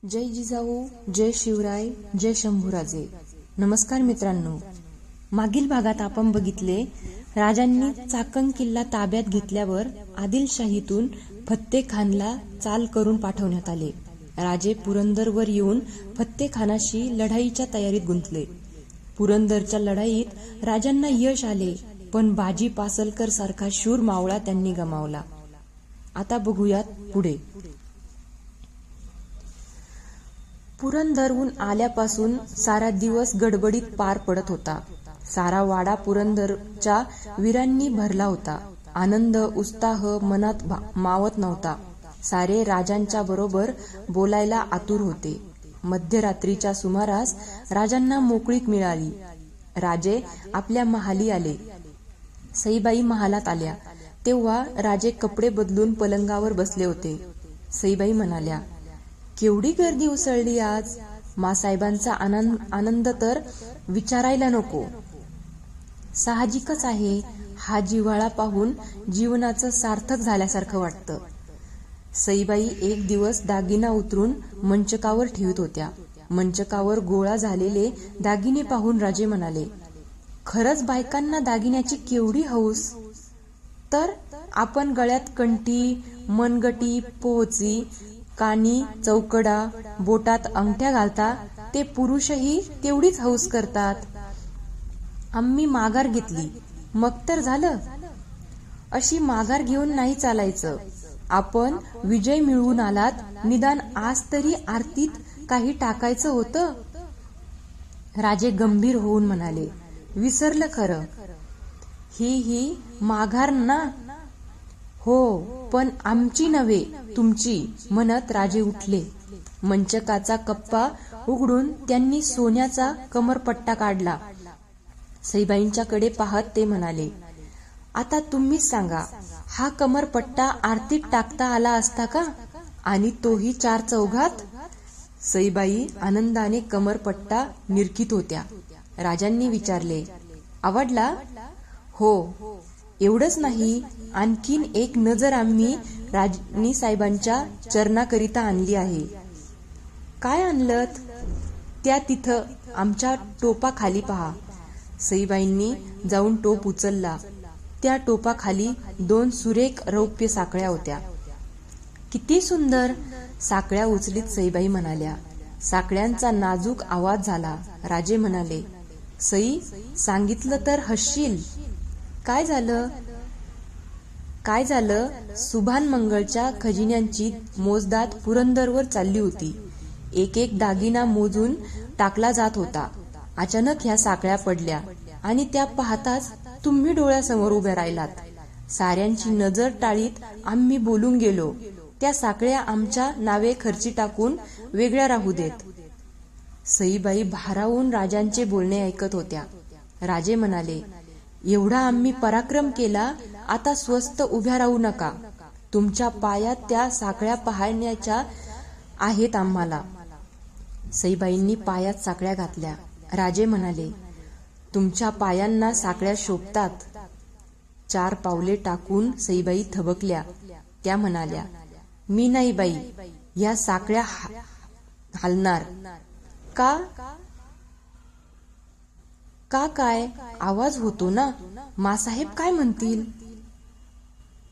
जय जिजाऊ, जय शिवराय, जय शंभूराजे. नमस्कार मित्रांनो. मागील भागात आपण बघितले राजांनी चाकण किल्ला ताब्यात घेतल्यावर आदिलशाहीतून फत्तेखानला चाल करून पाठवण्यात आले. राजे पुरंदरवर येऊन फत्तेखानाशी लढाईच्या तयारीत गुंतले. पुरंदरच्या लढाईत राजांना यश आले, पण बाजी पासलकर सारखा शूर मावळा त्यांनी गमावला. आता बघूयात पुढे. पुरंदरहून आल्यापासून सारा दिवस गडबडीत पार पडत होता. सारा वाडा पुरंदरच्या वीरांनी भरला होता. आनंद उत्साह मनात मावत नव्हता. सारे राजांच्या बरोबर बोलायला आतुर होते. मध्यरात्रीच्या सुमारास राजांना मोकळीक मिळाली. राजे आपल्या महाली आले. सईबाई महालात आल्या तेव्हा राजे कपडे बदलून पलंगावर बसले होते. सईबाई म्हणाल्या, केवढी गर्दी उसळली आज. मासाहेबांचा आनंद तर विचारायला नको. साहजिकच आहे. हा जिव्हाळा पाहून जीवनाचं सार्थक झाल्यासारखं वाटतं. सईबाई एक दिवस दागिना उतरून मंचकावर ठेवत होत्या. मंचकावर गोळा झालेले दागिने पाहून राजे म्हणाले, खरंच बायकांना दागिन्याची केवढी हौस. तर आपण गळ्यात कंठी, मनगटी, पोहची, कानी चौकडा, बोटात अंगठ्या घालता ते पुरुषही तेवढीच हौस करतात. आम्ही माघार घेतली मग तर झालं. अशी माघार घेऊन नाही चालायचं. आपण विजय मिळवून आलात, निदान आज तरी आरतीत काही टाकायचं होतं. राजे गंभीर होऊन म्हणाले, विसरलं खरं. ही माघार ना. हो, पण आमची नव्हे, तुमची. म्हणत राजे उठले. मंचकाचा कप्पा उघडून त्यांनी सोन्याचा कमरपट्टा काढला. सईबाईंच्याकडे पाहत ते म्हणाले, आता तुम्हीच सांगा, हा कमरपट्टा आरतीत टाकता आला असता का? आणि तोही 4 चौघात. सईबाई आनंदाने कमरपट्टा निरखित होत्या. राजांनी विचारले, आवडला? हो. एवढंच नाही, आणखीन एक नजर आम्ही राणी साहेबांच्या चरणाकरिता आणली आहे. काय आणलत? त्या तिथं आमच्या टोपाखाली पहा. सईबाईंनी जाऊन टोप उचलला. त्या टोपाखाली 2 सुरेख रौप्य साखळ्या होत्या. किती सुंदर. साखळ्या उचलीत सईबाई म्हणाल्या. साखळ्यांचा नाजूक आवाज झाला. राजे म्हणाले, सई, सांगितलं तर हसशील. काय झालं? काय झालं? सुभान मंगळच्या खजिन्यांची मोजदाद पुरंदरवर चालली होती. एक एक दागिना मोजून टाकला जात होता. अचानक ह्या साखळ्या पडल्या आणि त्या पाहताच तुम्ही डोळ्यासमोर उभे राहिलात. साऱ्यांची नजर टाळीत आम्ही बोलून गेलो, त्या साखळ्या आमच्या नावे खर्ची टाकून वेगळ्या राहू देत. सईबाई भारावून राजांचे बोलणे ऐकत होत्या. राजे म्हणाले, एवढा आम्ही पराक्रम केला, आता स्वस्थ उभ्या राहू नका. तुमच्या पायात त्या साखळ्या पाहण्याच्या आहेत आम्हाला. सईबाईंनी पायात साखळ्या घातल्या. राजे म्हणाले, तुमच्या पायांना साखळ्या शोभतात. 4 पावले टाकून सईबाई थबकल्या. त्या म्हणाल्या, मी नाही बाई, या साखळ्या हालणार. का? का काय? आवाज होतो ना. मासाहेब काय म्हणतील?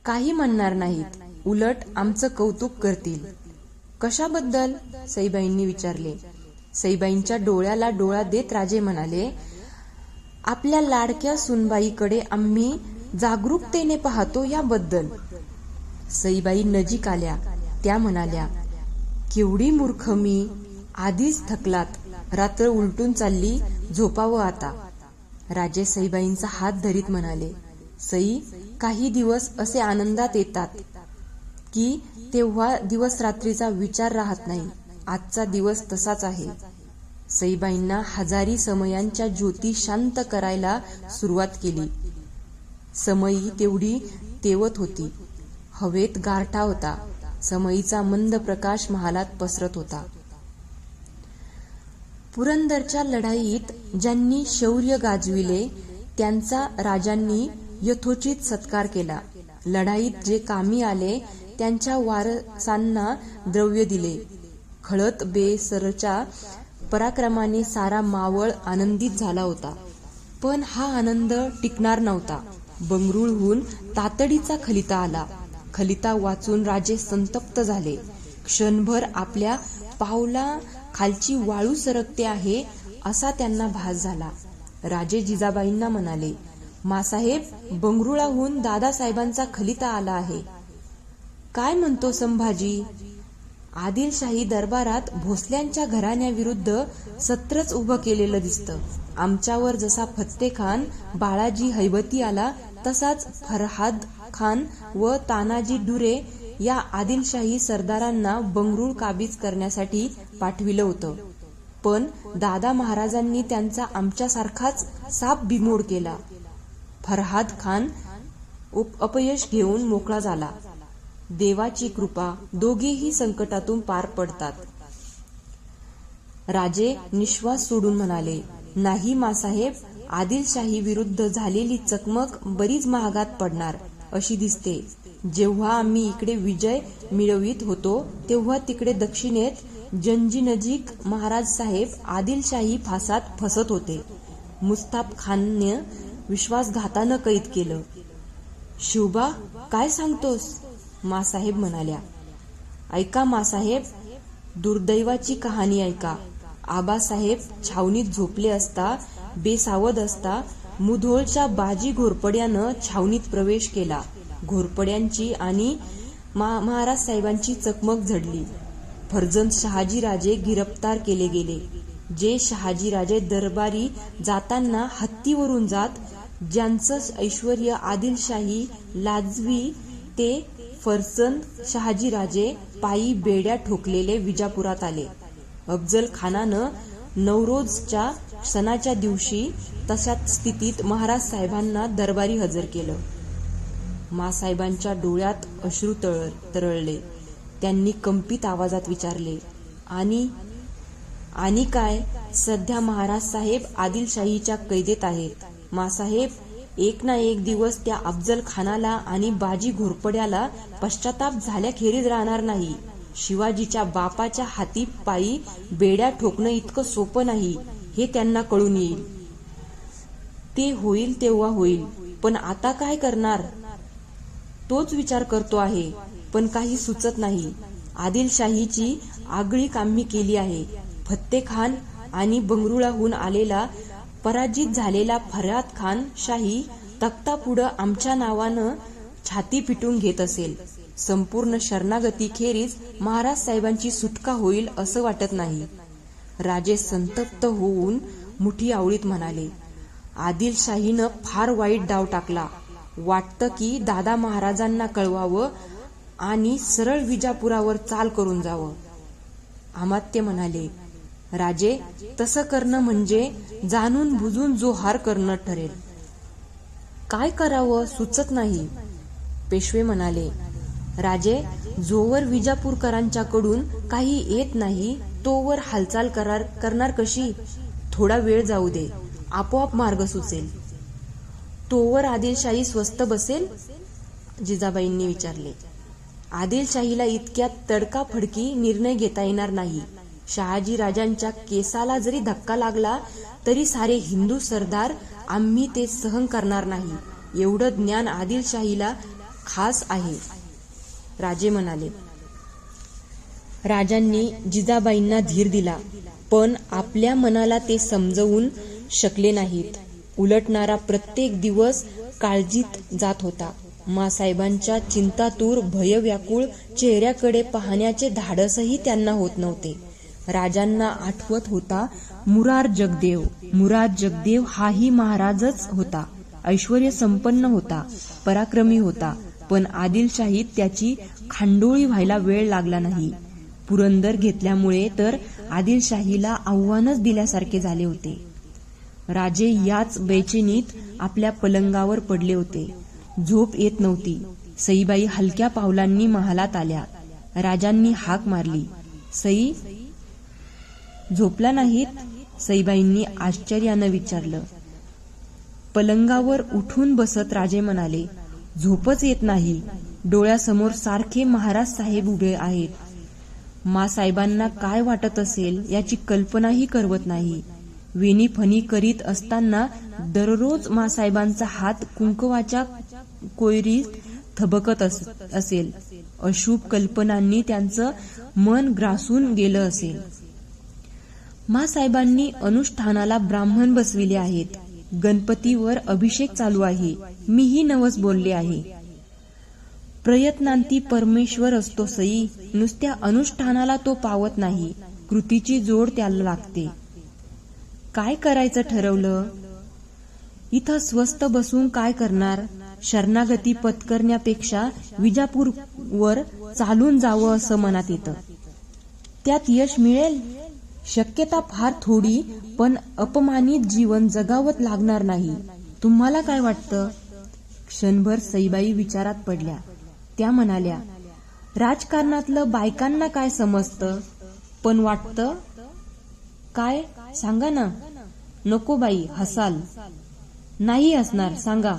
काही म्हणणार नाहीत, उलट आमचं कौतुक करतील. कशाबद्दल? सईबाईंनी विचारले. सईबाईंच्या डोळ्याला डोळा देत राजे म्हणाले, आपल्या लाडक्या सुनबाईकडे आम्ही जागरूकतेने पाहतो याबद्दल. सईबाई नजीक आल्या. त्या म्हणाल्या, केवढी मूर्ख मी. आधीच थकलात. रात्र उलटून चालली, झोपावं आता. राजे सईबाईंचा हात धरीत म्हणाले, सई, काही दिवस असे आनंदात येतात की तेव्हा दिवस रात्रीचा विचार राहत नाही. आजचा दिवस तसाच आहे. सईबाईंना हजारी समयांच्या ज्योती शांत करायला सुरुवात केली. समई तेवढी तेवत होती. हवेत गारठा होता. समईचा मंद प्रकाश महालात पसरत होता. पुरंदरच्या लढाईत ज्यांनी शौर्य गाजविले त्यांचा राजांनी यथोचित सत्कार केला. लढाईत जे कामी आले त्यांच्या वारसांना द्रव्य दिले. खळत बेसरच्या पराक्रमाने सारा मावळ आनंदित झाला होता. पण हा आनंद टिकणार नव्हता. बंगरुळहून तातडीचा खलिता आला. खलिता वाचून राजे संतप्त झाले. क्षणभर आपल्या पावला खालची वाळू सरकते आहे असा त्यांना भास झाला. राजे जिजाबाईंना म्हणाले, मासाहेब, बंगरुळाहून दादासाहेबांचा खलिता आला आहे. काय म्हणतो संभाजी? आदिलशाही दरबारात भोसल्यांच्या घराण्याविरुद्ध सत्रच उभं केलेलं दिसतं. आमच्यावर जसा फत्तेखान बाळाजी हैबती आला तसाच फरहाद खान व तानाजी डुरे या आदिलशाही सरदारांना बंगरुळ काबीज करण्यासाठी पाठविलं होतं. पण दादा महाराजांनी त्यांचा आमच्यासारखाच साप बिमोड केला. फरहाद खान अपयश घेऊन मोकळा झाला. देवाची कृपा, दोघेही संकटातून पार पडतात. राजे निश्वास सोडून म्हणाले, नाही मासाहेब, आदिलशाही विरुद्ध झालेली चकमक बरीच महागात पडणार अशी दिसते. जेव्हा आम्ही इकडे विजय मिळवित होतो तेव्हा तिकडे दक्षिणेत जंजीनजीक महाराज साहेब आदिलशाही फासात फसत होते. मुस्ताफ खानने विश्वासघातानं कैद केलं. शिवबा, काय सांगतोस? मासाहेब म्हणाल्या. ऐका मासाहेब, दुर्दैवाची कहाणी ऐका. आबासाहेब छावणीत झोपले असता, बेसावध असता मुधोळच्या बाजी घोरपड्यानं छावणीत प्रवेश केला. घोरपड्यांची आणि महाराज साहेबांची चकमक झडली. फर्जंद शहाजीराजे गिरफ्तार केले गेले. जे शहाजीराजे दरबारी जाताना हत्तीवरून जात, ज्यांचं ऐश्वर आदिलशाही लाजवी, ते फर्जंद शहाजीराजे पायी बेड्या ठोकलेले विजापुरात आले. अफजल खानानं नवरोजच्या सणाच्या दिवशी तशाच स्थितीत महाराज साहेबांना दरबारी हजर केलं. मासाहेबांच्या डोळ्यात अश्रू तरळले. त्यांनी कंपित आवाजात विचारले, आणि काय? सध्या महाराज साहेब आदिलशाहीच्या कैदेत आहेत. मासाहेब, एक ना एक दिवस त्या अफजल खानाला आणि बाजी घोरपड्याला पश्चाताप झाल्याखेरीज राहणार नाही. शिवाजीच्या बापाच्या हाती पायी बेड्या ठोकणं इतकं सोपं नाही हे त्यांना कळून येईल. ते होईल तेव्हा होईल, पण आता काय करणार? तोच विचार करतो आहे, पण काही सुचत नाही. आदिलशाहीची आगळीक आम्ही केली आहे. फत्तेखान आणि बंगरुळाहून आलेला पराजित झालेला फरहाद खान शाही तख्तापुढं आमच्या नावानं छाती पिटून घेत असेल. संपूर्ण शरणागतीखेरीज महाराज साहेबांची सुटका होईल असं वाटत नाही. राजे संतप्त होऊन मुठी आवळीत म्हणाले, आदिलशाहीनं फार वाईट डाव टाकला. वाटतं की दादा महाराजांना कळवावं आणि सरळ विजापुरावर चाल करून जावं. अमात्य म्हणाले, राजे, तसं करणं म्हणजे जाणून बुजून जोहार करणं ठरेल. काय करावं सुचत नाही. पेशवे म्हणाले, राजे, जोवर विजापूरकरांच्याकडून काही येत नाही तोवर हालचाल करणार कशी? थोडा वेळ जाऊ दे, आपोआप मार्ग सुचेल. तोवर आदिलशाही स्वस्त बसेल? जिजाबाईंनी विचारले. आदिलशाहीला इतक्यात तडकाफडकी निर्णय घेता येणार नाही. शहाजीराजांच्या केसाला जरी धक्का लागला तरी सारे हिंदू सरदार आम्ही ते सहन करणार नाही. एवढं ज्ञान आदिलशाहीला खास आहे. राजे म्हणाले. राजांनी जिजाबाईंना धीर दिला, पण आपल्या मनाला ते समजवून शकले नाहीत. उलटणारा प्रत्येक दिवस काळजीत जात होता. मासाहेबांच्या चिंतातूर भयव्याकुळ चेहऱ्याकडे पाहण्याचे धाडसही त्यांना होत नव्हते. राजांना आठवत होता मुरार जगदेव. मुरार जगदेव हाही महाराजच होता. ऐश्वर्य संपन्न होता, पराक्रमी होता, पण आदिलशाहीत त्याची खांडोळी व्हायला वेळ लागला नाही. पुरंदर घेतल्यामुळे तर आदिलशाहीला आव्हानच दिल्यासारखे झाले होते. राजे याच बेचैनीत आपल्या पलंगावर पडले होते. झोप येत नव्हती. सईबाई हलक्या पावलांनी महालात आल्या. राजांनी हाक मारली, सई, झोपला नाहीत? सईबाईंनी आश्चर्यानं विचारलं. पलंगावर उठून बसत राजे म्हणाले, झोपच येत नाही. डोळ्यासमोर सारखे महाराज साहेब उभे आहेत. मासाहेबांना काय वाटत असेल याची कल्पनाही करवत नाही. वेणी फणी करीत असताना दररोज मासाहेबांचा हात कुंकवाच्या कोयरीत थबकत असेल. अशुभ कल्पनांनी त्यांचं मन ग्रासून गेलं असेल. मासाहेबांनी अनुष्ठानाला ब्राह्मण बसविले आहेत. गणपतीवर अभिषेक चालू आहे. मीही नवस बोलले आहे. प्रयत्नांती परमेश्वर असतो सई. नुसत्या अनुष्ठानाला तो पावत नाही, कृतीची जोड त्याला लागते. काय करायचं ठरवलं? इथं स्वस्त बसून काय करणार? शरणागती पत्करण्यापेक्षा विजापूरवर चालून जावं असं मनात येतं. त्यात यश मिळेल? शक्यता फार थोडी, पण अपमानित जीवन जगावत लागणार नाही. तुम्हाला काय वाटतं? क्षणभर सईबाई विचारात पडल्या. त्या म्हणाल्या, राजकारणातलं बायकांना काय समजतं, पण वाटतं काय सांगा ना. नको बाई, हसाल. नाही हसणार, सांगा.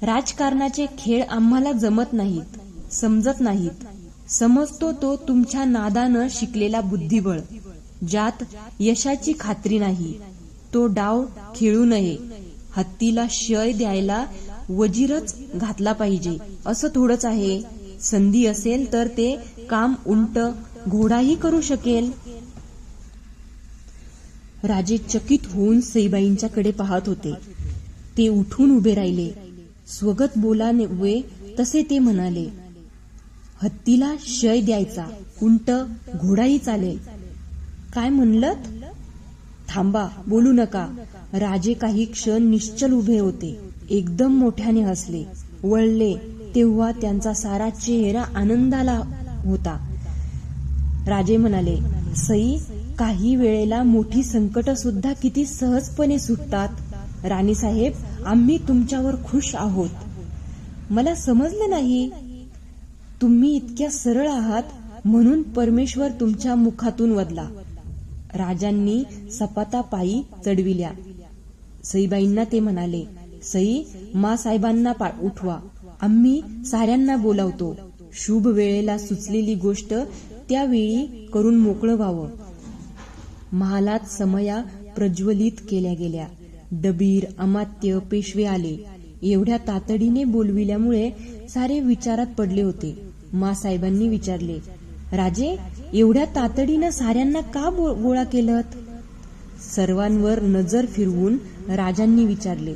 राजकारणाचे खेळ आम्हाला जमत नाहीत, समजत नाहीत. समजतो तो तुमच्या नादानं शिकलेला बुद्धिबळ, ज्यात यशाची खात्री नाही. तो डाव खेळू नये. हत्तीला शय द्यायला वजीरच घातला पाहिजे असं थोडंच आहे. संधी असेल तर ते काम उलट घोडाही करू शकेल. राजे चकित होऊन सईबाईंच्याकडे पाहत होते. ते उठून उभे राहिले. स्वगत बोलावे तसे ते म्हणाले, हत्तीला शय द्यायचा, उंट घोडाही चालेल. काय म्हणलत? थांबा, बोलू नका. राजे काही क्षण निश्चल उभे होते. एकदम मोठ्याने हसले, वळले तेव्हा त्यांचा सारा चेहरा आनंदाला होता. राजे म्हणाले, सई, काही वेळेला मोठी संकट सुद्धा किती सहजपणे सुटतात. राणीसाहेब, आम्ही तुमच्यावर खुश आहोत. मला समजलं नाही. तुम्ही इतक्या सरळ आहात म्हणून परमेश्वर तुमच्या मुखातून वदला. राजांनी सपाता पायी चढविल्या. सईबाईंना ते म्हणाले, सई, मासाहेबांना उठवा. आम्ही साऱ्यांना बोलावतो. शुभ वेळेला सुचलेली गोष्ट त्यावेळी करून मोकळं व्हावं. महालात समया प्रज्वलित केल्या गेल्या. दबीर, अमात्य, पेशवे आले. एवढ्या तातडीने बोलविल्यामुळे सारे विचारात पडले होते. मासाहेबांनी विचारले, राजे, एवढ्या तातडीनं साऱ्यांना का गोळा केलत? सर्वांवर नजर फिरवून राजांनी विचारले,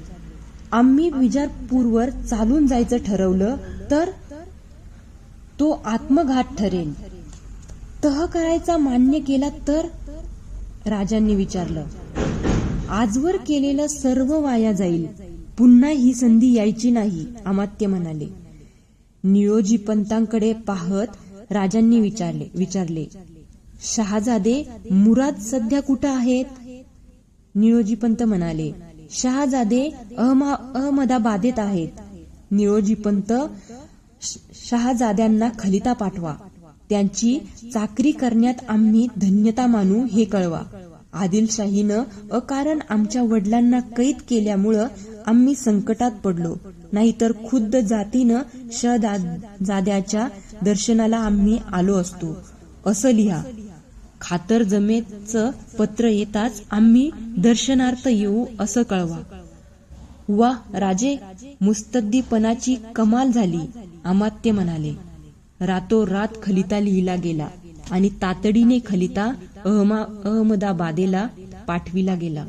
आम्ही विजापूरवर चालून जायचं ठरवलं तर? तो आत्मघात ठरेल. तह करायचा मान्य केला तर? राजांनी विचारलं. आजवर केलेलं सर्व वाया जाईल. पुन्हा ही संधी यायची नाही, अमात्य म्हणाले. निळोजी पंतांकडे पाहत राजांनी विचारले, शहाजादे मुराद सध्या कुठं आहेत? निळोजी पंत म्हणाले, शहाजादे अहमदाबादेत आहेत. निळोजी पंत, शहाजाद्यांना खलिता पाठवा. त्यांची चाकरी करण्यात आम्ही धन्यता मानू हे कळवा. आदिलशाहीनं अकारण आमच्या वडिलांना कैद केल्यामुळं आम्ही संकटात पडलो, नाहीतर खुद्द जातीनं शहजाद्याच्या दर्शनाला आम्ही आलो असतो असं लिहा. खातरजमेचं पत्र येताच आम्ही दर्शनार्थ येऊ असं कळवा. वा राजे, मुत्सद्दीपणाची कमाल झाली, अमात्य म्हणाले. रातोरात खलिता लिहिला गेला आणि तातडीने खलिता अहमदाबादेला पाठविला गेला.